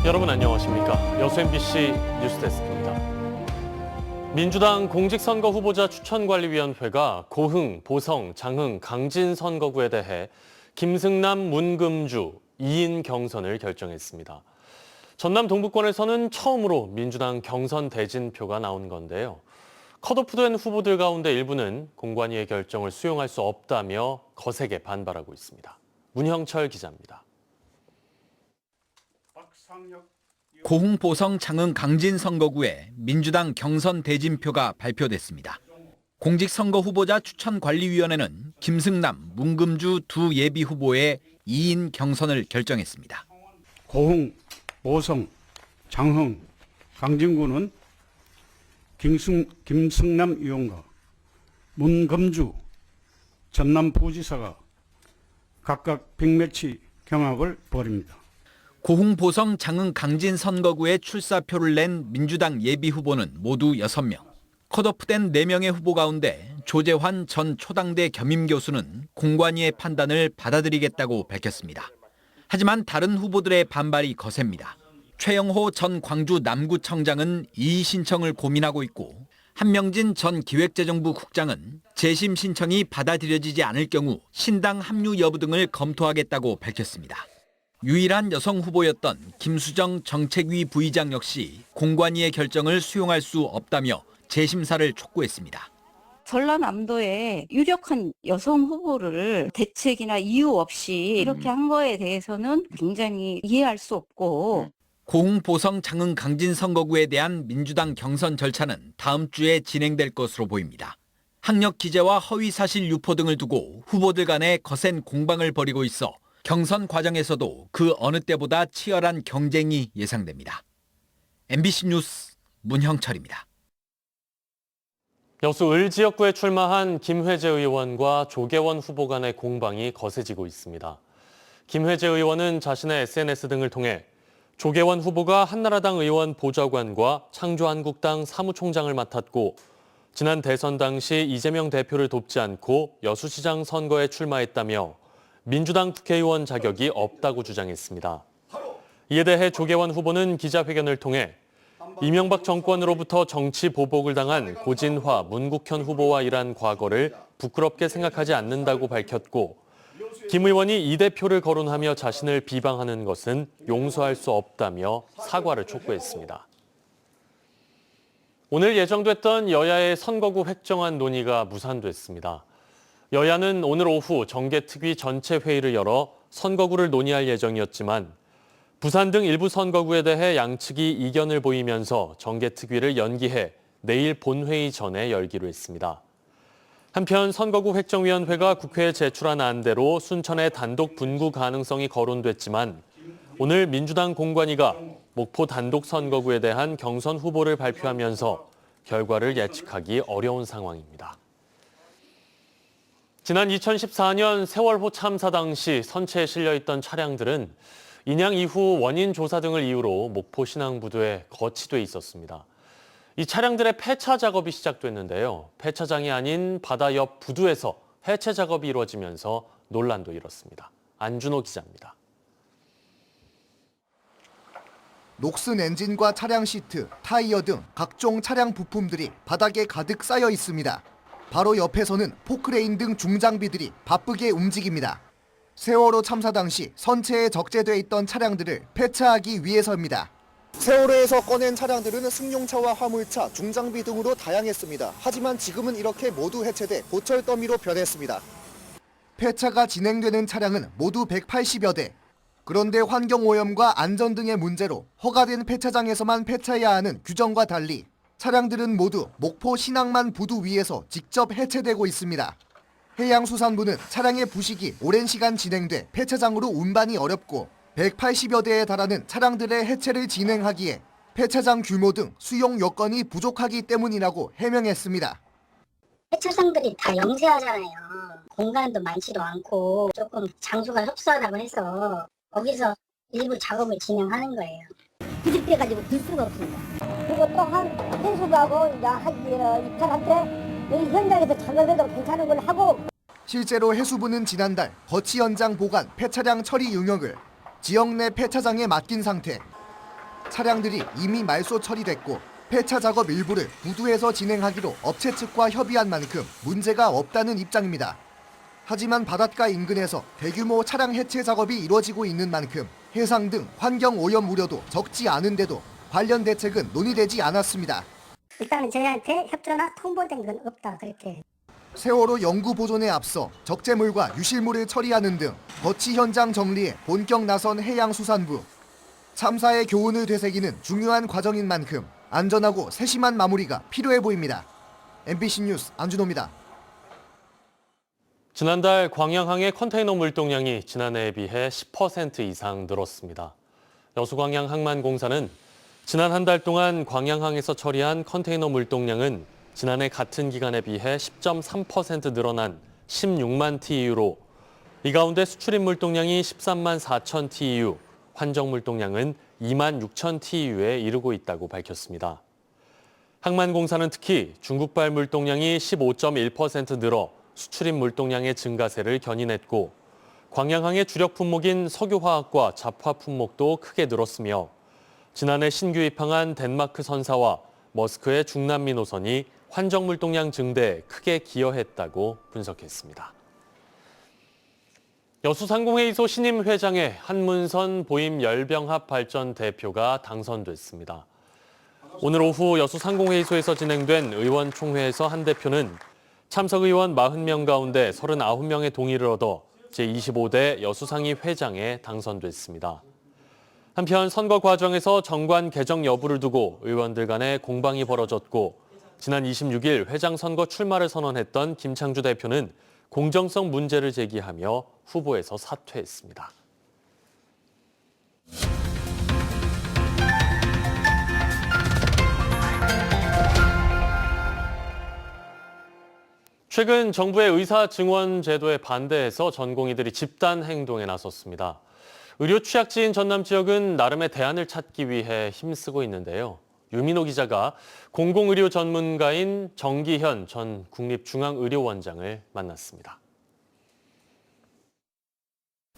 여러분 안녕하십니까? 여수 MBC 뉴스데스크입니다. 민주당 공직선거 후보자 추천관리위원회가 고흥, 보성, 장흥, 강진 선거구에 대해 김승남, 문금주, 2인 경선을 결정했습니다. 전남 동부권에서는 처음으로 민주당 경선 대진표가 나온 건데요. 컷오프된 후보들 가운데 일부는 공관위의 결정을 수용할 수 없다며 거세게 반발하고 있습니다. 문형철 기자입니다. 고흥, 보성, 장흥, 강진 선거구에 민주당 경선 대진표가 발표됐습니다. 공직선거 후보자 추천관리위원회는 김승남, 문금주 두 예비 후보의 2인 경선을 결정했습니다. 고흥, 보성, 장흥, 강진구는 김승남 의원과 문금주 전남 부지사가 각각 빅매치 경합을 벌입니다. 고흥, 보성, 장흥, 강진 선거구에 출사표를 낸 민주당 예비 후보는 모두 6명. 컷오프된 4명의 후보 가운데 조재환 전 초당대 겸임교수는 공관위의 판단을 받아들이겠다고 밝혔습니다. 하지만 다른 후보들의 반발이 거셉니다. 최영호 전 광주 남구청장은 이의 신청을 고민하고 있고 한명진 전 기획재정부 국장은 재심 신청이 받아들여지지 않을 경우 신당 합류 여부 등을 검토하겠다고 밝혔습니다. 유일한 여성 후보였던 김수정 정책위 부의장 역시 공관위의 결정을 수용할 수 없다며 재심사를 촉구했습니다. 전라남도에 유력한 여성 후보를 대책이나 이유 없이 이렇게 한 거에 대해서는 굉장히 이해할 수 없고. 고흥, 보성, 장흥, 강진 선거구에 대한 민주당 경선 절차는 다음 주에 진행될 것으로 보입니다. 학력 기재와 허위 사실 유포 등을 두고 후보들 간에 거센 공방을 벌이고 있어 경선 과정에서도 그 어느 때보다 치열한 경쟁이 예상됩니다. MBC 뉴스 문형철입니다. 여수 을 지역구에 출마한 김회재 의원과 조계원 후보 간의 공방이 거세지고 있습니다. 김회재 의원은 자신의 SNS 등을 통해 조계원 후보가 한나라당 의원 보좌관과 창조한국당 사무총장을 맡았고 지난 대선 당시 이재명 대표를 돕지 않고 여수시장 선거에 출마했다며 민주당 국회의원 자격이 없다고 주장했습니다. 이에 대해 조계원 후보는 기자회견을 통해 이명박 정권으로부터 정치 보복을 당한 고진화, 문국현 후보와 일한 과거를 부끄럽게 생각하지 않는다고 밝혔고 김 의원이 이 대표를 거론하며 자신을 비방하는 것은 용서할 수 없다며 사과를 촉구했습니다. 오늘 예정됐던 여야의 선거구 획정안 논의가 무산됐습니다. 여야는 오늘 오후 정개특위 전체 회의를 열어 선거구를 논의할 예정이었지만 부산 등 일부 선거구에 대해 양측이 이견을 보이면서 정개특위를 연기해 내일 본회의 전에 열기로 했습니다. 한편 선거구 획정위원회가 국회에 제출한 안대로 순천의 단독 분구 가능성이 거론됐지만 오늘 민주당 공관위가 목포 단독 선거구에 대한 경선 후보를 발표하면서 결과를 예측하기 어려운 상황입니다. 지난 2014년 세월호 참사 당시 선체에 실려있던 차량들은 인양 이후 원인 조사 등을 이유로 목포 신항부두에 거치돼 있었습니다. 이 차량들의 폐차 작업이 시작됐는데요. 폐차장이 아닌 바다 옆 부두에서 해체 작업이 이루어지면서 논란도 일었습니다. 안준호 기자입니다. 녹슨 엔진과 차량 시트, 타이어 등 각종 차량 부품들이 바닥에 가득 쌓여 있습니다. 바로 옆에서는 포크레인 등 중장비들이 바쁘게 움직입니다. 세월호 참사 당시 선체에 적재돼 있던 차량들을 폐차하기 위해서입니다. 세월호에서 꺼낸 차량들은 승용차와 화물차, 중장비 등으로 다양했습니다. 하지만 지금은 이렇게 모두 해체돼 고철 더미로 변했습니다. 폐차가 진행되는 차량은 모두 180여 대. 그런데 환경오염과 안전 등의 문제로 허가된 폐차장에서만 폐차해야 하는 규정과 달리 차량들은 모두 목포 신항만 부두 위에서 직접 해체되고 있습니다. 해양수산부는 차량의 부식이 오랜 시간 진행돼 폐차장으로 운반이 어렵고 180여 대에 달하는 차량들의 해체를 진행하기에 폐차장 규모 등 수용 여건이 부족하기 때문이라고 해명했습니다. 폐차장들이 다 영세하잖아요. 공간도 많지도 않고 조금 장소가 협소하다고 해서 거기서 일부 작업을 진행하는 거예요. 부식돼가지고 들 수가 없습니다. 그리고 또 한 해수부하고 입찰한테 여기 현장에서 작업해도 괜찮은 걸 하고. 실제로 해수부는 지난달 거치 현장 보관 폐차량 처리 용역을 지역 내 폐차장에 맡긴 상태. 차량들이 이미 말소 처리됐고 폐차 작업 일부를 부두에서 진행하기로 업체 측과 협의한 만큼 문제가 없다는 입장입니다. 하지만 바닷가 인근에서 대규모 차량 해체 작업이 이루어지고 있는 만큼 해상 등 환경 오염 우려도 적지 않은데도 관련 대책은 논의되지 않았습니다. 일단은 저희한테 협조나 통보된 건 없다 그렇게. 세월호 연구 보존에 앞서 적재물과 유실물을 처리하는 등 거치 현장 정리에 본격 나선 해양수산부. 참사의 교훈을 되새기는 중요한 과정인 만큼 안전하고 세심한 마무리가 필요해 보입니다. MBC 뉴스 안준호입니다. 지난달 광양항의 컨테이너 물동량이 지난해에 비해 10% 이상 늘었습니다. 여수광양 항만공사는 지난 한 달 동안 광양항에서 처리한 컨테이너 물동량은 지난해 같은 기간에 비해 10.3% 늘어난 16만 TEU로 이 가운데 수출입 물동량이 13만 4천 TEU, 환정 물동량은 2만 6천 TEU에 이르고 있다고 밝혔습니다. 항만공사는 특히 중국발 물동량이 15.1% 늘어 수출입 물동량의 증가세를 견인했고 광양항의 주력 품목인 석유화학과 잡화 품목도 크게 늘었으며 지난해 신규 입항한 덴마크 선사와 머스크의 중남미 노선이 환정 물동량 증대에 크게 기여했다고 분석했습니다. 여수상공회의소 신임 회장에 한문선 보임열병합 발전 대표가 당선됐습니다. 오늘 오후 여수상공회의소에서 진행된 의원총회에서 한 대표는 참석 의원 40명 가운데 39명의 동의를 얻어 제25대 여수상위 회장에 당선됐습니다. 한편 선거 과정에서 정관 개정 여부를 두고 의원들 간에 공방이 벌어졌고 지난 26일 회장 선거 출마를 선언했던 김창주 대표는 공정성 문제를 제기하며 후보에서 사퇴했습니다. 최근 정부의 의사 증원 제도에 반대해서 전공의들이 집단 행동에 나섰습니다. 의료 취약지인 전남 지역은 나름의 대안을 찾기 위해 힘쓰고 있는데요. 유민호 기자가 공공의료 전문가인 정기현 전 국립중앙의료원장을 만났습니다.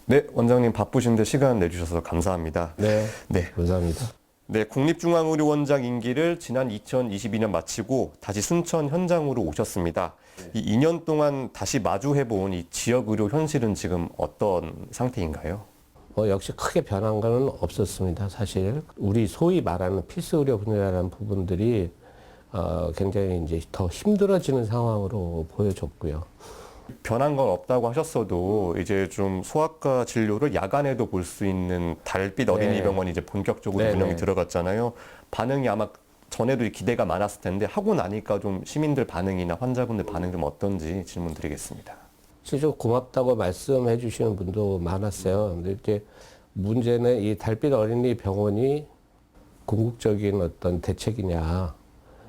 네, 원장님 바쁘신데 시간 내주셔서 감사합니다. 네, 네, 감사합니다. 네, 국립중앙의료원장 임기를 지난 2022년 마치고 다시 순천 현장으로 오셨습니다. 이 2년 동안 다시 마주해본 이 지역의료 현실은 지금 어떤 상태인가요? 역시 크게 변한 건 없었습니다. 사실 우리 소위 말하는 필수 의료 분야라는 부분들이 굉장히 이제 더 힘들어지는 상황으로 보여졌고요. 변한 건 없다고 하셨어도 이제 좀 소아과 진료를 야간에도 볼 수 있는 달빛 어린이병원이 이제 본격적으로 네네. 운영이 들어갔잖아요. 반응이 아마 전에도 기대가 많았을 텐데 하고 나니까 좀 시민들 반응이나 환자분들 반응 좀 어떤지 질문 드리겠습니다. 실제로 고맙다고 말씀해 주시는 분도 많았어요. 근데 이제 문제는 이 달빛 어린이 병원이 궁극적인 어떤 대책이냐,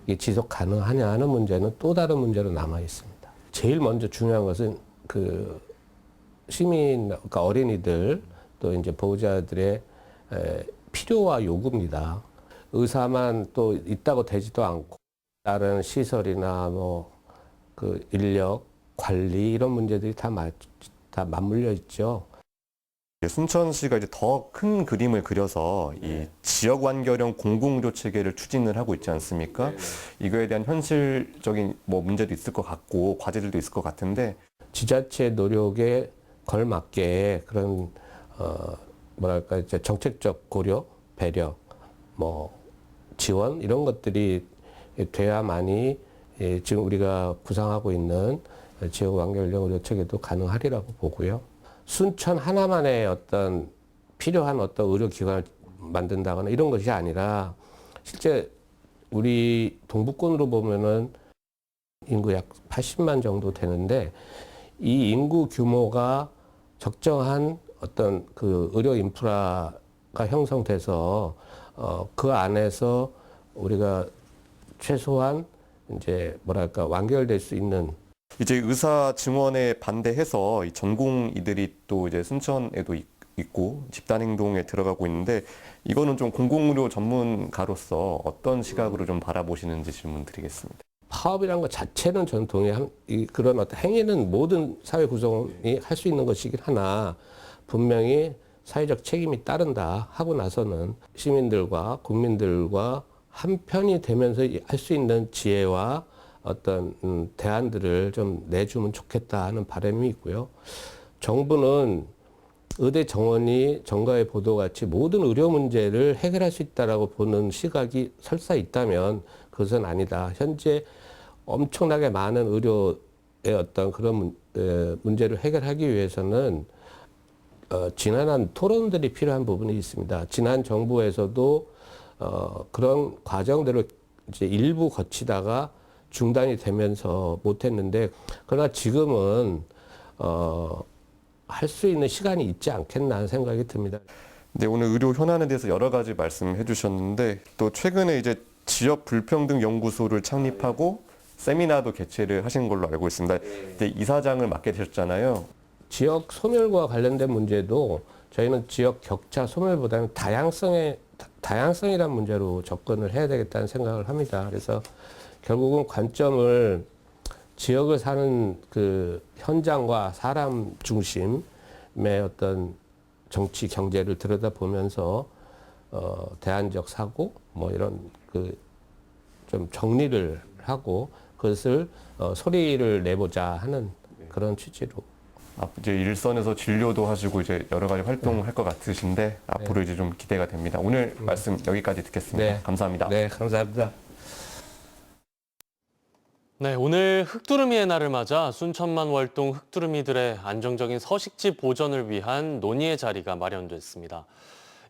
이게 지속 가능하냐 하는 문제는 또 다른 문제로 남아 있습니다. 제일 먼저 중요한 것은 그 시민, 그러니까 어린이들 또 이제 보호자들의 필요와 요구입니다. 의사만 또 있다고 되지도 않고 다른 시설이나 뭐 그 인력, 관리 이런 문제들이 다 맞물려 있죠. 순천시가 이제 더 큰 그림을 그려서 이 지역 완결형 공공의료 체계를 추진을 하고 있지 않습니까? 이거에 대한 현실적인 뭐 문제도 있을 것 같고 과제들도 있을 것 같은데 지자체 노력에 걸맞게 그런 뭐랄까 이제 정책적 고려, 배려, 뭐 지원 이런 것들이 돼야만이 지금 우리가 구상하고 있는 지역 완결형 의료 체계도 가능하리라고 보고요. 순천 하나만의 어떤 필요한 어떤 의료기관을 만든다거나 이런 것이 아니라 실제 우리 동부권으로 보면은 인구 약 80만 정도 되는데 이 인구 규모가 적정한 어떤 그 의료 인프라가 형성돼서 그 안에서 우리가 최소한 이제 뭐랄까 완결될 수 있는 이제 의사 증원에 반대해서 이 전공의들이 또 이제 순천에도 있고 집단 행동에 들어가고 있는데 이거는 좀 공공의료 전문가로서 어떤 시각으로 좀 바라보시는지 질문 드리겠습니다. 파업이라는 것 자체는 저는 동의한 그런 어떤 행위는 모든 사회 구성이 할 수 있는 것이긴 하나 분명히 사회적 책임이 따른다 하고 나서는 시민들과 국민들과 한편이 되면서 할 수 있는 지혜와 어떤 대안들을 좀 내주면 좋겠다 하는 바람이 있고요. 정부는 의대 정원이 정가의 보도같이 모든 의료 문제를 해결할 수 있다라고 보는 시각이 설사 있다면 그것은 아니다. 현재 엄청나게 많은 의료의 어떤 그런 문제를 해결하기 위해서는 지난한 토론들이 필요한 부분이 있습니다. 지난 정부에서도 그런 과정들을 이제 일부 거치다가 중단이 되면서 못했는데, 그러나 지금은 할 수 있는 시간이 있지 않겠나 하는 생각이 듭니다. 네, 오늘 의료 현안에 대해서 여러 가지 말씀해 주셨는데 또 최근에 이제 지역 불평등 연구소를 창립하고 세미나도 개최를 하신 걸로 알고 있습니다. 근데 이사장을 맡게 되셨잖아요. 지역 소멸과 관련된 문제도 저희는 지역 격차 소멸보다는 다양성이라는 문제로 접근을 해야 되겠다는 생각을 합니다. 그래서 결국은 관점을 지역을 사는 그 현장과 사람 중심의 어떤 정치 경제를 들여다보면서 대안적 사고 뭐 이런 그 좀 정리를 하고 그것을 소리를 내보자 하는 그런 취지로. 이제 일선에서 진료도 하시고 이제 여러 가지 활동을 할 것 같으신데 앞으로 이제 좀 기대가 됩니다. 오늘 말씀 여기까지 듣겠습니다. 네. 감사합니다. 네, 감사합니다. 네, 오늘 흑두루미의 날을 맞아 순천만 월동 흑두루미들의 안정적인 서식지 보전을 위한 논의의 자리가 마련됐습니다.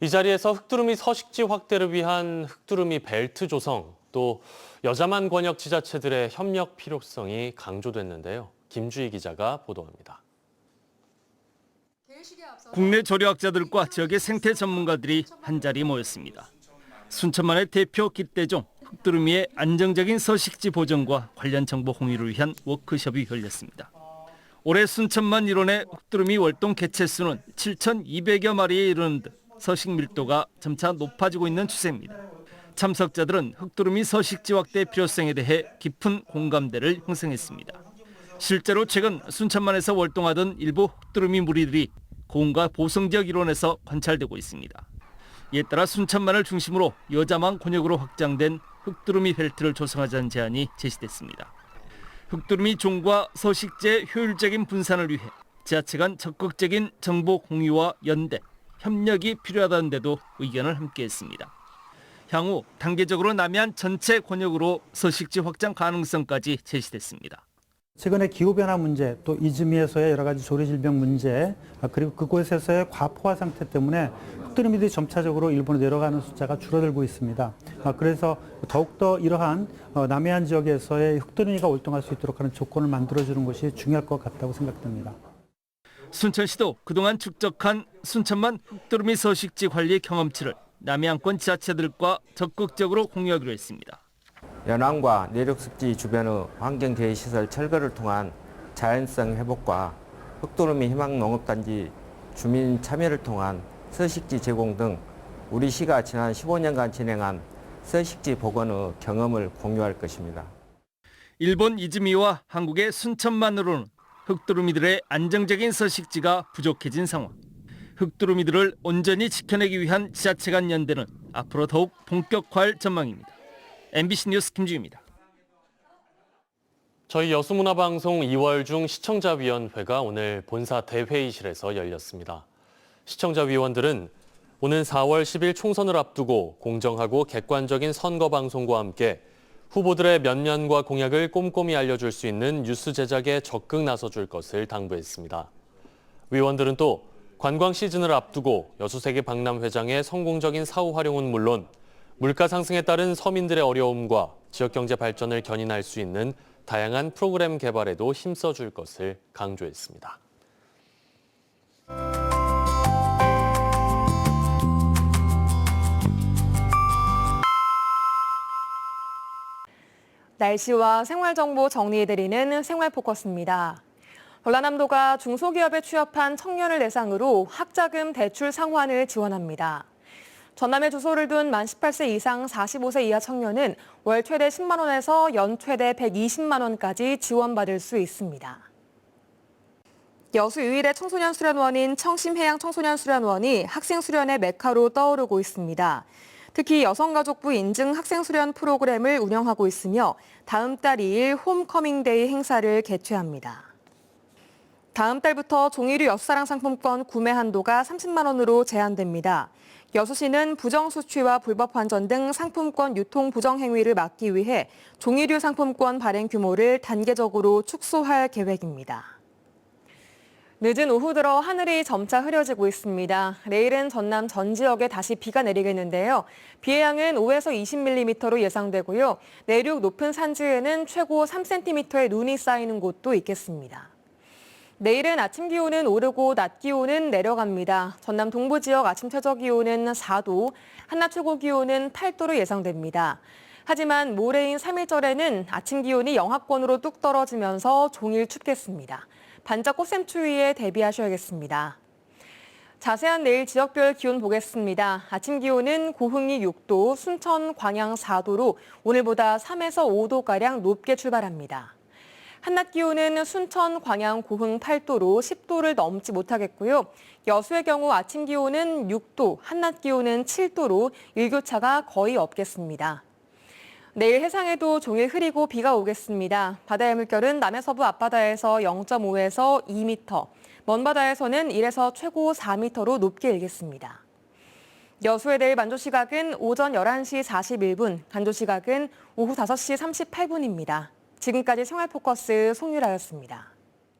이 자리에서 흑두루미 서식지 확대를 위한 흑두루미 벨트 조성, 또 여자만 권역 지자체들의 협력 필요성이 강조됐는데요. 김주희 기자가 보도합니다. 국내 조류학자들과 지역의 생태 전문가들이 한자리에 모였습니다. 순천만의 대표 깃대종 흑두루미의 안정적인 서식지 보전과 관련 정보 공유를 위한 워크숍이 열렸습니다. 올해 순천만 일원의 흑두루미 월동 개체 수는 7,200여 마리에 이르는 듯 서식 밀도가 점차 높아지고 있는 추세입니다. 참석자들은 흑두루미 서식지 확대 필요성에 대해 깊은 공감대를 형성했습니다. 실제로 최근 순천만에서 월동하던 일부 흑두루미 무리들이 고흥과 보성지역 일원에서 관찰되고 있습니다. 이에 따라 순천만을 중심으로 여자만 권역으로 확장된 흑두루미 벨트를 조성하자는 제안이 제시됐습니다. 흑두루미 종과 서식지의 효율적인 분산을 위해 지자체 간 적극적인 정보 공유와 연대, 협력이 필요하다는 데도 의견을 함께했습니다. 향후 단계적으로 남해안 전체 권역으로 서식지 확장 가능성까지 제시됐습니다. 최근에 기후변화 문제, 또 이즈미에서의 여러 가지 조류질병 문제, 그리고 그곳에서의 과포화 상태 때문에 흑두루미들이 점차적으로 일본으로 내려가는 숫자가 줄어들고 있습니다. 그래서 더욱더 이러한 남해안 지역에서의 흑두루미가 월동할 수 있도록 하는 조건을 만들어주는 것이 중요할 것 같다고 생각됩니다. 순천시도 그동안 축적한 순천만 흑두루미 서식지 관리 경험치를 남해안권 지자체들과 적극적으로 공유하기로 했습니다. 연안과 내륙습지 주변의 환경재해시설 철거를 통한 자연성 회복과 흑두루미 희망농업단지 주민 참여를 통한 서식지 제공 등 우리 시가 지난 15년간 진행한 서식지 복원의 경험을 공유할 것입니다. 일본 이즈미와 한국의 순천만으로는 흑두루미들의 안정적인 서식지가 부족해진 상황. 흑두루미들을 온전히 지켜내기 위한 지자체 간 연대는 앞으로 더욱 본격화할 전망입니다. MBC 뉴스 김주희입니다. 저희 여수문화방송 2월 중 시청자위원회가 오늘 본사 대회의실에서 열렸습니다. 시청자위원들은 오는 4월 10일 총선을 앞두고 공정하고 객관적인 선거 방송과 함께 후보들의 면면과 공약을 꼼꼼히 알려줄 수 있는 뉴스 제작에 적극 나서줄 것을 당부했습니다. 위원들은 또 관광 시즌을 앞두고 여수세계 박람회장의 성공적인 사후 활용은 물론 물가 상승에 따른 서민들의 어려움과 지역경제 발전을 견인할 수 있는 다양한 프로그램 개발에도 힘써줄 것을 강조했습니다. 날씨와 생활정보 정리해드리는 생활포커스입니다. 전라남도가 중소기업에 취업한 청년을 대상으로 학자금 대출 상환을 지원합니다. 전남에 주소를 둔 만 18세 이상 45세 이하 청년은 월 최대 10만 원에서 연 최대 120만 원까지 지원받을 수 있습니다. 여수 유일의 청소년 수련원인 청심해양 청소년 수련원이 학생 수련의 메카로 떠오르고 있습니다. 특히 여성가족부 인증 학생 수련 프로그램을 운영하고 있으며 다음 달 2일 홈커밍데이 행사를 개최합니다. 다음 달부터 종이류 여수사랑 상품권 구매 한도가 30만 원으로 제한됩니다. 여수시는 부정수취와 불법 환전 등 상품권 유통 부정 행위를 막기 위해 종이류 상품권 발행 규모를 단계적으로 축소할 계획입니다. 늦은 오후 들어 하늘이 점차 흐려지고 있습니다. 내일은 전남 전 지역에 다시 비가 내리겠는데요. 비의 양은 5에서 20mm로 예상되고요. 내륙 높은 산지에는 최고 3cm의 눈이 쌓이는 곳도 있겠습니다. 내일은 아침 기온은 오르고 낮 기온은 내려갑니다. 전남 동부 지역 아침 최저 기온은 4도, 한낮 최고 기온은 8도로 예상됩니다. 하지만 모레인 3일절에는 아침 기온이 영하권으로 뚝 떨어지면서 종일 춥겠습니다. 반짝 꽃샘추위에 대비하셔야겠습니다. 자세한 내일 지역별 기온 보겠습니다. 아침 기온은 고흥이 6도, 순천, 광양 4도로 오늘보다 3에서 5도가량 높게 출발합니다. 한낮 기온은 순천, 광양, 고흥 8도로 10도를 넘지 못하겠고요. 여수의 경우 아침 기온은 6도, 한낮 기온은 7도로 일교차가 거의 없겠습니다. 내일 해상에도 종일 흐리고 비가 오겠습니다. 바다의 물결은 남해서부 앞바다에서 0.5에서 2m, 먼바다에서는 1에서 최고 4m로 높게 일겠습니다. 여수의 내일 만조 시각은 오전 11시 41분, 간조 시각은 오후 5시 38분입니다. 지금까지 생활포커스 송유라였습니다.